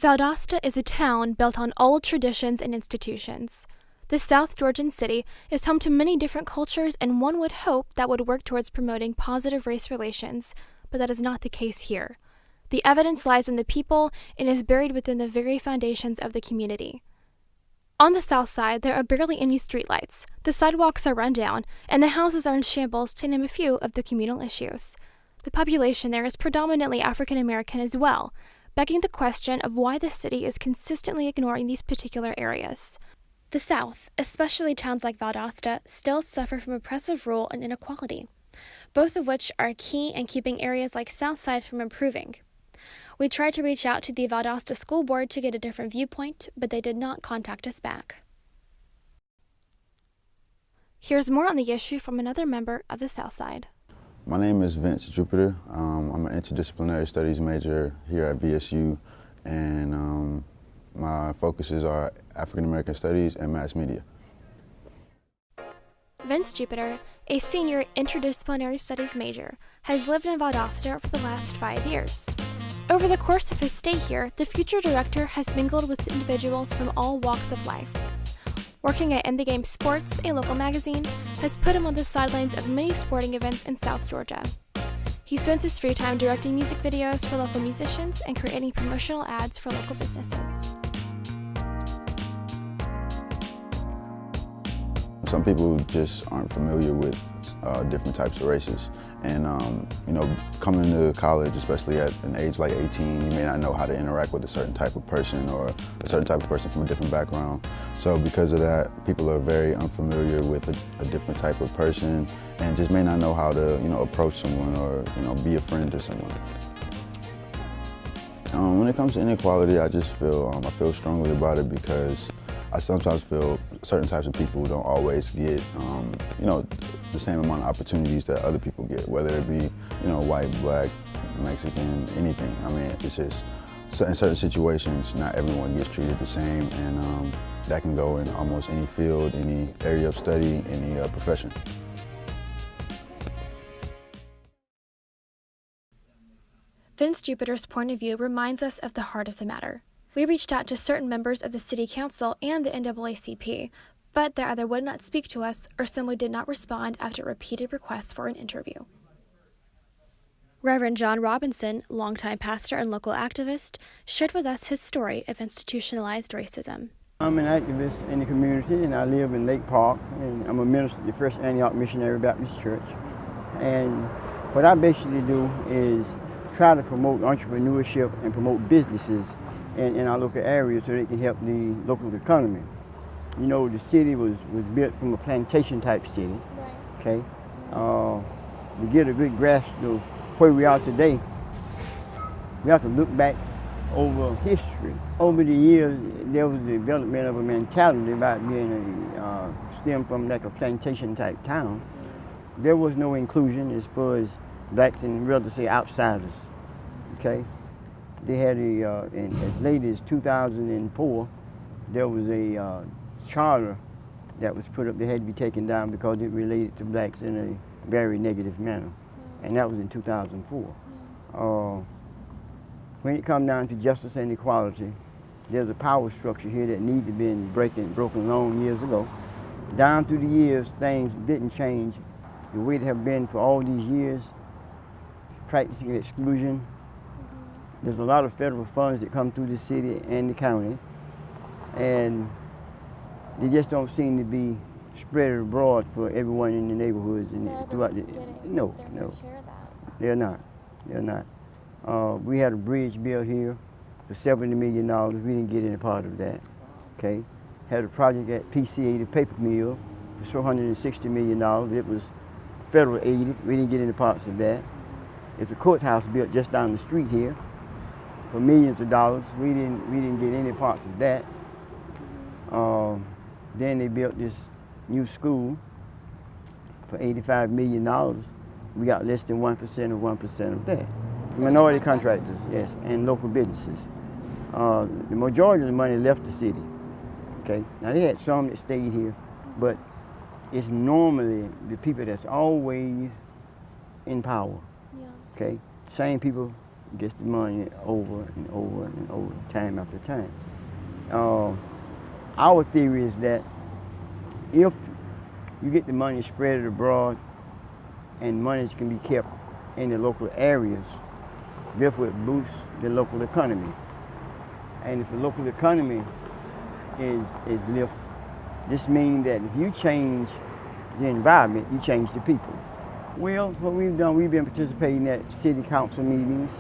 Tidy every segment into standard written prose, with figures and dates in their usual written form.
Valdosta is a town built on old traditions and institutions. The South Georgian city is home to many different cultures, and one would hope that would work towards promoting positive race relations, but that is not the case here. The evidence lies in the people and is buried within the very foundations of the community. On the south side, there are barely any streetlights, the sidewalks are run down, and the houses are in shambles, to name a few of the communal issues. The population there is predominantly African American as well, begging the question of why the city is consistently ignoring these particular areas. The South, especially towns like Valdosta, still suffer from oppressive rule and inequality, both of which are key in keeping areas like Southside from improving. We tried to reach out to the Valdosta School Board to get a different viewpoint, but they did not contact us back. Here's more on the issue from another member of the Southside. My name is Vince Jupiter. I'm an interdisciplinary studies major here at VSU, and my focuses are African American studies and mass media. Vince Jupiter, a senior interdisciplinary studies major, has lived in Valdosta for the last 5 years. Over the course of his stay here, the future director has mingled with individuals from all walks of life. Working at In the Game Sports, a local magazine, has put him on the sidelines of many sporting events in South Georgia. He spends his free time directing music videos for local musicians and creating promotional ads for local businesses. Some people just aren't familiar with different types of races. And coming to college, especially at an age like 18, you may not know how to interact with a certain type of person or a certain type of person from a different background. So because of that, people are very unfamiliar with a different type of person and just may not know how to, approach someone or, be a friend to someone. When it comes to inequality, I just feel strongly about it because I sometimes feel certain types of people don't always get, the same amount of opportunities that other people get, whether it be, white, black, Mexican, anything. I mean, it's just, in certain situations, not everyone gets treated the same, and that can go in almost any field, any area of study, any profession. Vince Jupiter's point of view reminds us of the heart of the matter. We reached out to certain members of the City Council and the NAACP, but they either would not speak to us or simply did not respond after repeated requests for an interview. Reverend John Robinson, longtime pastor and local activist, shared with us his story of institutionalized racism. I'm an activist in the community, and I live in Lake Park, and I'm a minister at the First Antioch Missionary Baptist Church. And what I basically do is try to promote entrepreneurship and promote businesses in our local area so they can help the local economy. The city was built from a plantation type city, okay? To get a good grasp of where we are today, we have to look back over history. Over the years, there was the development of a mentality about being stem from like a plantation type town. There was no inclusion as far as blacks and rather say outsiders, okay? They had as late as 2004, there was a charter that was put up that had to be taken down because it related to blacks in a very negative manner. And that was in 2004. When it comes down to justice and equality, there's a power structure here that needs to be broken long years ago. Down through the years, things didn't change the way they have been for all these years, practicing exclusion. There's a lot of federal funds that come through the city and the county, and they just don't seem to be spread abroad for everyone in the neighborhoods and throughout the. No, they're not. They're not. We had a bridge built here for $70 million. We didn't get any part of that. Okay. Had a project at PCA, the paper mill, for $460 million. It was federal aided. We didn't get any parts of that. It's a courthouse built just down the street here for millions of dollars. We didn't get any parts of that. Then they built this new school for $85 million. We got less than 1% of 1% of that. Minority contractors, yes, and local businesses. The majority of the money left the city. Okay, now they had some that stayed here, but it's normally the people that's always in power. Yeah. Okay, same people gets the money over and over and over, time after time. Our theory is that if you get the money spread abroad and monies can be kept in the local areas, therefore it boosts the local economy. And if the local economy is lifted, this means that if you change the environment, you change the people. Well, what we've done, we've been participating at city council meetings,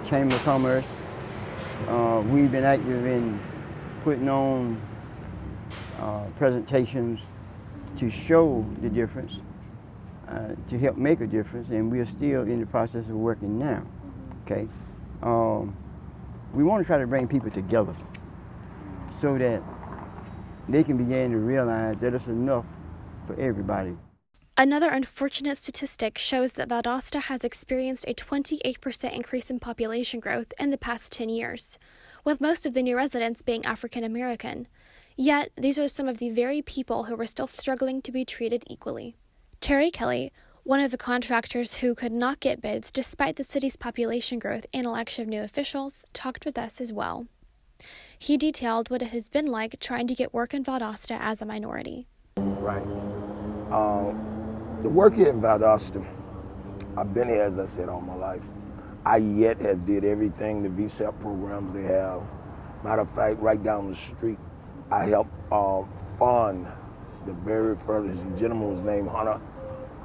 Chamber of Commerce. We've been active in putting on presentations to show the difference, to help make a difference, and we're still in the process of working now, okay? We want to try to bring people together so that they can begin to realize that it's enough for everybody. Another unfortunate statistic shows that Valdosta has experienced a 28% increase in population growth in the past 10 years, with most of the new residents being African American. Yet, these are some of the very people who are still struggling to be treated equally. Terry Kelly, one of the contractors who could not get bids despite the city's population growth and election of new officials, talked with us as well. He detailed what it has been like trying to get work in Valdosta as a minority. Right. The work here in Valdosta, I've been here, as I said, all my life. I yet have did everything, the VSEP programs they have. Matter of fact, right down the street, I helped fund the very first gentleman was named Hunter.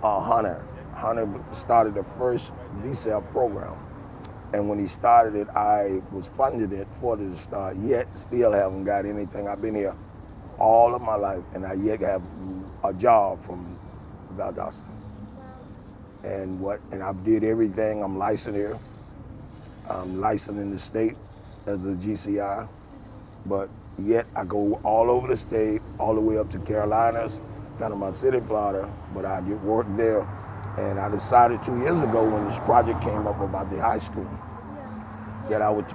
Hunter started the first VSEP program. And when he started it, I was funding it for the start, yet still haven't got anything. I've been here all of my life, and I yet have a job from Valdosta. And I've did everything. I'm licensed here. I'm licensed in the state as a GCI, but yet I go all over the state, all the way up to Carolinas, Panama City, Florida, but I get work there. And I decided 2 years ago when this project came up about the high school, that I would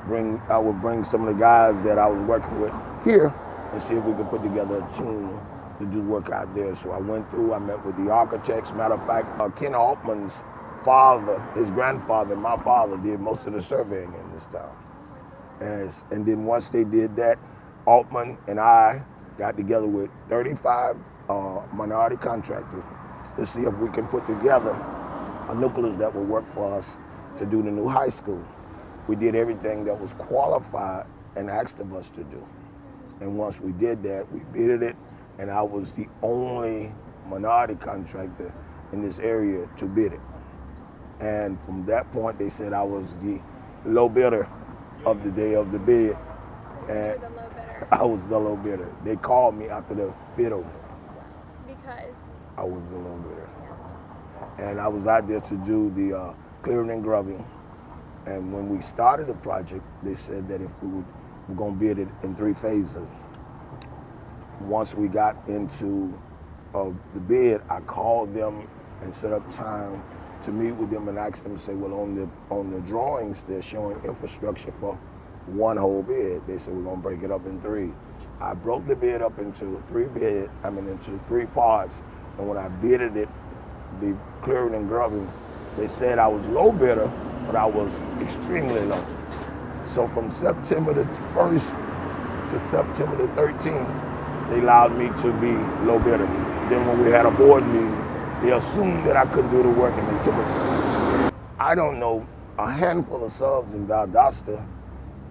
bring some of the guys that I was working with here and see if we could put together a team to do work out there. So I went through, I met with the architects. Matter of fact, Ken Altman's father, his grandfather, my father did most of the surveying in this town. And then once they did that, Altman and I got together with 35 minority contractors to see if we can put together a nucleus that will work for us to do the new high school. We did everything that was qualified and asked of us to do. And once we did that, we bidded it, and I was the only minority contractor in this area to bid it. And from that point, they said I was the low bidder of the day of the bid. And the low bidder. I was the low bidder. They called me after the bid opened. Because I was the low bidder. And I was out there to do the clearing and grubbing. And when we started the project, they said that if we're gonna bid it in 3 phases. Once we got into the bid, I called them and set up time to meet with them and ask them, say, well, on the drawings, they're showing infrastructure for 1 whole bid. They said, we're gonna break it up in 3. I broke the bid up into 3 parts. And when I bidded it, the clearing and grubbing, they said I was low bidder, but I was extremely low. So from September the 1st to September the 13th, they allowed me to be low bidder. Then when we had a board meeting, they assumed that I couldn't do the work and they took it. I don't know a handful of subs in Valdosta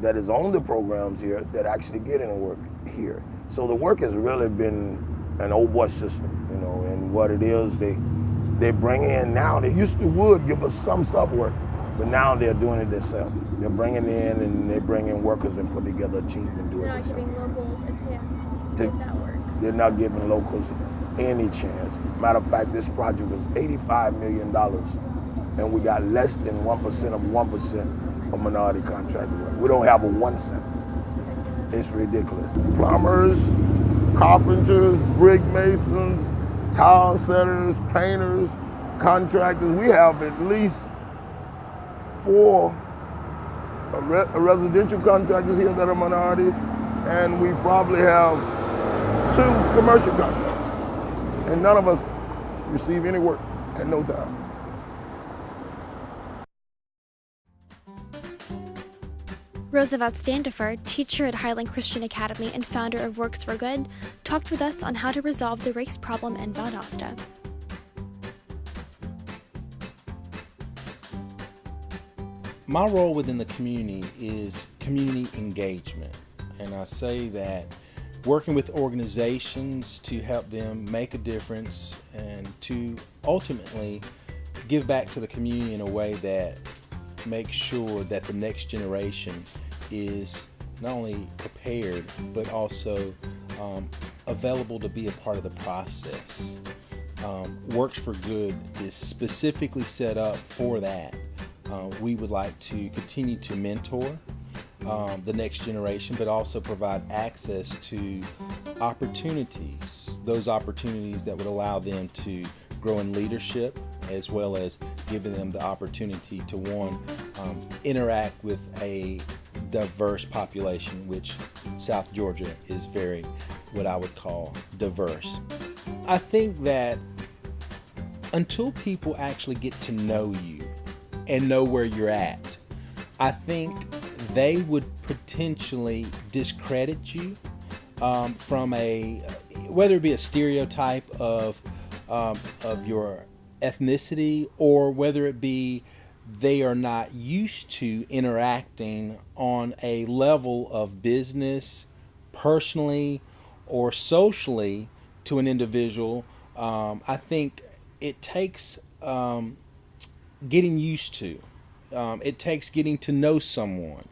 that is on the programs here that actually get any work here. So the work has really been an old boy system, you know, and what it is, they bring in now, they used to would give us some sub work, but now they're doing it themselves. They're bringing in and they bring in workers and put together a team and do it themselves. They're not giving locals a chance to get that work. They're not giving locals any chance. Matter of fact, this project was $85 million, and we got less than 1% of 1% of minority contractor work. We don't have a 1 cent. It's ridiculous. Plumbers, carpenters, brick masons, tile setters, painters, contractors. We have at least 4 residential contractors here that are minorities, and we probably have 2 commercial contractors. And none of us receive any work at no time. Roosevelt Standifer, teacher at Highland Christian Academy and founder of Works for Good, talked with us on how to resolve the race problem in Valdosta. My role within the community is community engagement, and I say that working with organizations to help them make a difference and to ultimately give back to the community in a way that makes sure that the next generation is not only prepared but also available to be a part of the process. Works for Good is specifically set up for that. We would like to continue to mentor the next generation, but also provide access to opportunities, those opportunities that would allow them to grow in leadership, as well as giving them the opportunity to, one, interact with a diverse population, which South Georgia is very, what I would call, diverse. I think that until people actually get to know you and know where you're at, I think they would potentially discredit you from whether it be a stereotype of your ethnicity, or whether it be they are not used to interacting on a level of business, personally or socially, to an individual. I think it takes getting used to. It takes getting to know someone.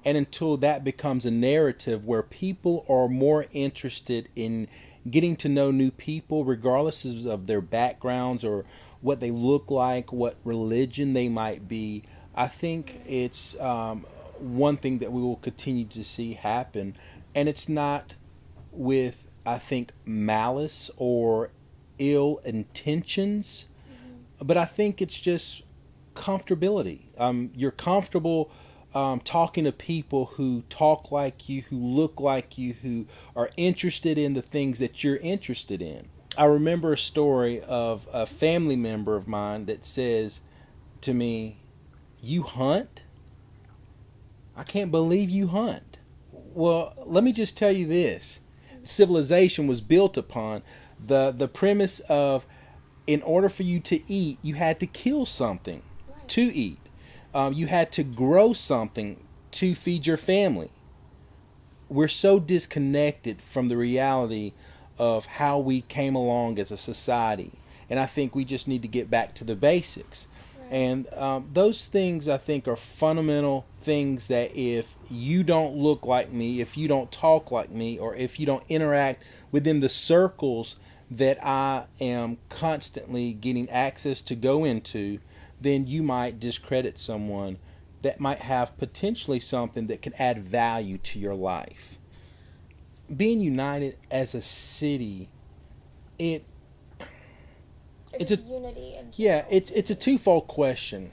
And until that becomes a narrative where people are more interested in getting to know new people, regardless of their backgrounds or what they look like, what religion they might be, I think it's one thing that we will continue to see happen. And it's not with, I think, malice or ill intentions, but I think it's just comfortability. You're comfortable talking to people who talk like you, who look like you, who are interested in the things that you're interested in. I remember a story of a family member of mine that says to me, "You hunt? I can't believe you hunt." Well, let me just tell you this. Civilization was built upon the premise of, in order for you to eat, you had to kill something to eat. You had to grow something to feed your family. We're so disconnected from the reality of how we came along as a society. And I think we just need to get back to the basics. Right. And those things, I think, are fundamental things that if you don't look like me, if you don't talk like me, or if you don't interact within the circles that I am constantly getting access to go into, then you might discredit someone that might have potentially something that can add value to your life. Being united as a city, it's a unity. Yeah, it's a twofold question.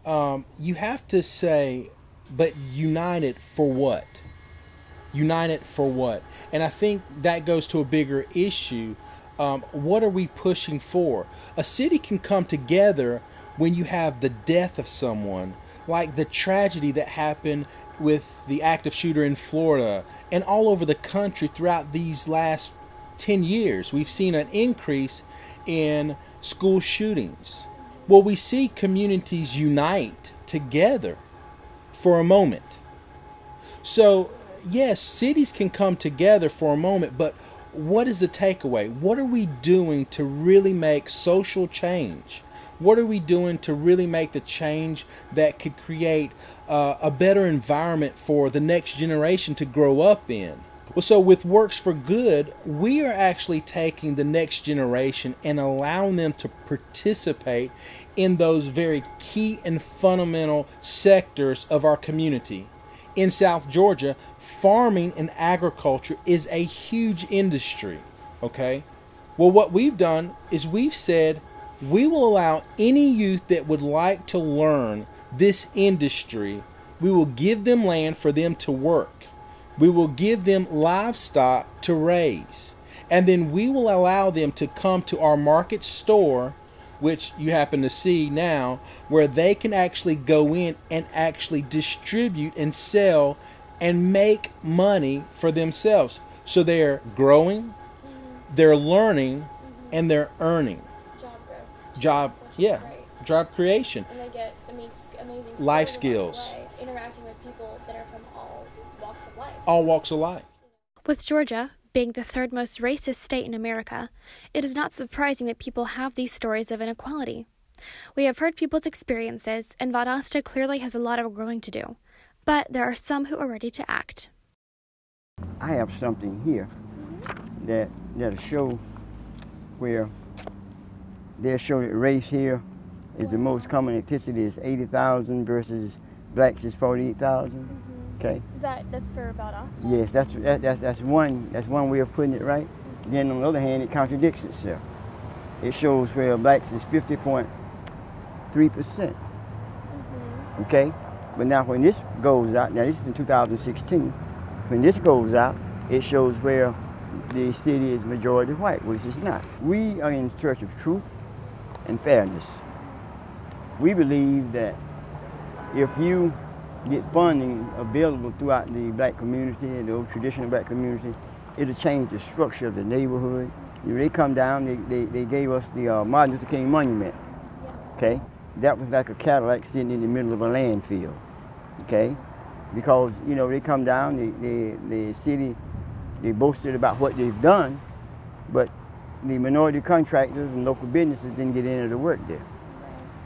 You have to say, but united for what? United for what? And I think that goes to a bigger issue. What are we pushing for? A city can come together when you have the death of someone, like the tragedy that happened with the active shooter in Florida and all over the country throughout these last 10 years. We've seen an increase in school shootings. Well, we see communities unite together for a moment. So, yes, cities can come together for a moment, but what is the takeaway? What are we doing to really make social change? What are we doing to really make the change that could create a better environment for the next generation to grow up in? Well, so with Works for Good, we are actually taking the next generation and allowing them to participate in those very key and fundamental sectors of our community. In South Georgia, farming and agriculture is a huge industry, okay? Well, what we've done is we've said, we will allow any youth that would like to learn this industry, we will give them land for them to work. We will give them livestock to raise. And then we will allow them to come to our market store which you happen to see now, where they can actually go in and actually distribute and sell and make money for themselves. So they're growing, they're learning, and they're earning. Job growth. Job, yeah, Right. job creation. And they get amazing Life skills skills. along the way, interacting with people that are from all walks of life. All walks of life. With Georgia being the third most racist state in America, it is not surprising that people have these stories of inequality. We have heard people's experiences, and Valdosta clearly has a lot of growing to do. But there are some who are ready to act. I have something here that'll show where they'll show that race here is the most common ethnicity is 80,000 versus blacks is 48,000. Okay. That's for Valdosta? Yes, that's one way of putting it, right? Then on the other hand, it contradicts itself. It shows where blacks is 50.3%. Okay. But now when this goes out, now this is in 2016, when this goes out, it shows where the city is majority white, which is not. We are in the Church of Truth and Fairness. We believe that if you get funding available throughout the black community and the old traditional black community, it'll change the structure of the neighborhood. You know, they come down, they gave us the Martin Luther King Monument, okay? That was like a Cadillac sitting in the middle of a landfill, okay? Because, you know, they come down, the city, they boasted about what they've done, but the minority contractors and local businesses didn't get into the work there,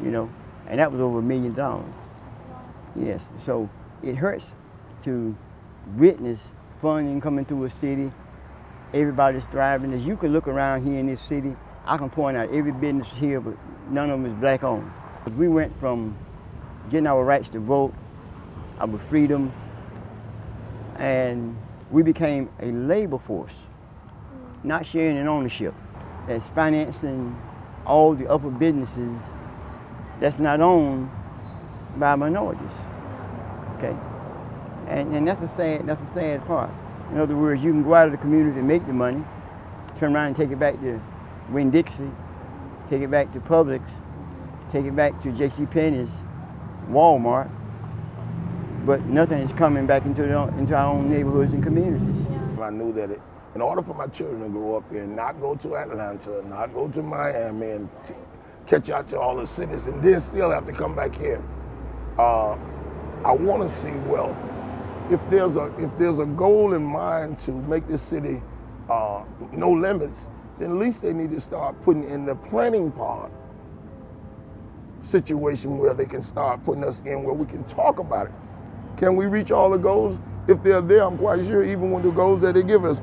you know? And that was over $1 million. Yes, so it hurts to witness funding coming through a city. Everybody's thriving. As you can look around here in this city, I can point out every business here, but none of them is black owned. We went from getting our rights to vote, our freedom, and we became a labor force, not sharing in ownership. That's financing all the upper businesses that's not owned by minorities, okay? And that's a sad part. In other words, you can go out of the community and make the money, turn around and take it back to Winn-Dixie, take it back to Publix, take it back to JCPenney's, Walmart, but nothing is coming back into our own neighborhoods and communities. I knew that in order for my children to grow up here and not go to Atlanta, not go to Miami and catch out to all the cities and then still have to come back here, I want to see, well, if there's a goal in mind to make this city no limits, then at least they need to start putting in the planning part situation where they can start putting us in where we can talk about it. Can we reach all the goals? If they're there, I'm quite sure even with the goals that they give us,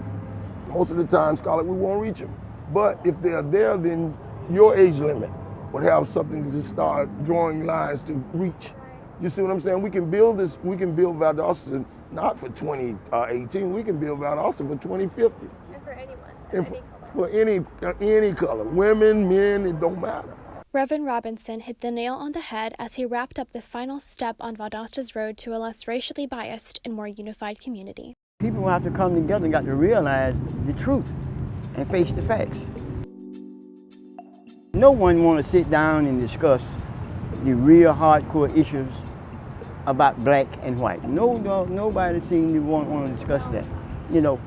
most of the time, Scarlett, we won't reach them. But if they're there, then your age limit would have something to start drawing lines to reach. You see what I'm saying? We can build this, we can build Valdosta not for 2018, we can build Valdosta for 2050. And for anyone, And for any color, women, men, it don't matter. Reverend Robinson hit the nail on the head as he wrapped up the final step on Valdosta's road to a less racially biased and more unified community. People will have to come together and got to realize the truth and face the facts. No one want to sit down and discuss the real hardcore issues about black and white. Nobody seems to want to discuss that. You know,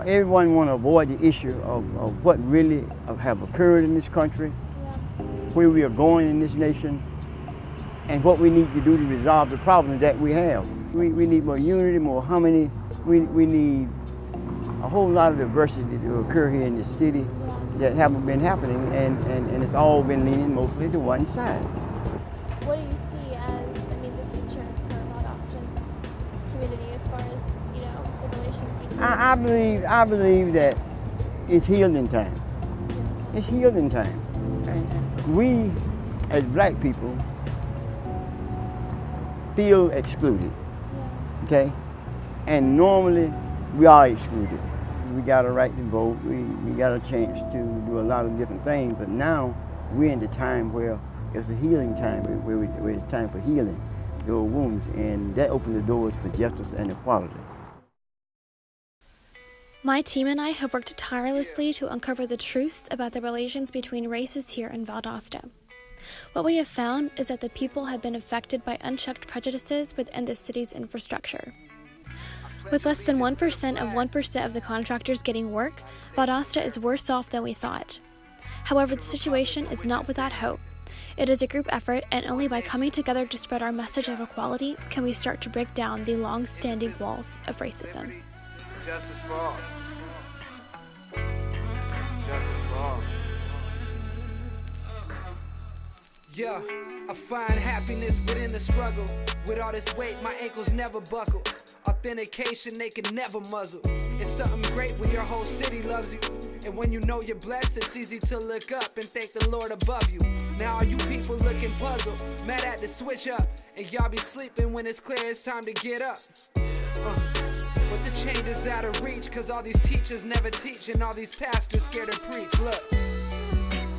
everyone want to avoid the issue of what really have occurred in this country, where we are going in this nation, and what we need to do to resolve the problems that we have. We need more unity, more harmony. We need a whole lot of diversity to occur here in this city that haven't been happening, and it's all been leaning mostly to one side. What do you see as, the future for Valdosta's community as far as, the relations between... I believe that it's healing time. It's healing time. And we, as black people, feel excluded, okay? And normally, we are excluded. We got a right to vote, we got a chance to do a lot of different things, but now we're in the time where it's a healing time, where it's time for healing the old wounds, and that opens the doors for justice and equality. My team and I have worked tirelessly to uncover the truths about the relations between races here in Valdosta. What we have found is that the people have been affected by unchecked prejudices within the city's infrastructure. With less than 1% of 1% of the contractors getting work, Valdosta is worse off than we thought. However, the situation is not without hope. It is a group effort, and only by coming together to spread our message of equality can we start to break down the long-standing walls of racism. Justice for all. Justice for all. Yeah, I find happiness within the struggle. With all this weight, my ankles never buckle. Authentication, they can never muzzle. It's something great when your whole city loves you. And when you know you're blessed, it's easy to look up and thank the Lord above you. Now all you people looking puzzled, mad at the switch up. And y'all be sleeping when it's clear it's time to get up. But the change is out of reach, cause all these teachers never teach, and all these pastors scared to preach. Look,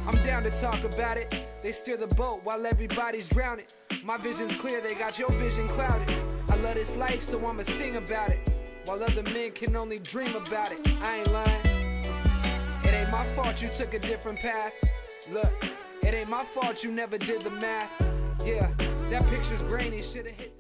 I'm down to talk about it. They steer the boat while everybody's drowning. My vision's clear, they got your vision clouded. I love this life, so I'ma sing about it, while other men can only dream about it. I ain't lying. It ain't my fault you took a different path. Look, it ain't my fault you never did the math. Yeah, that picture's grainy, should've hit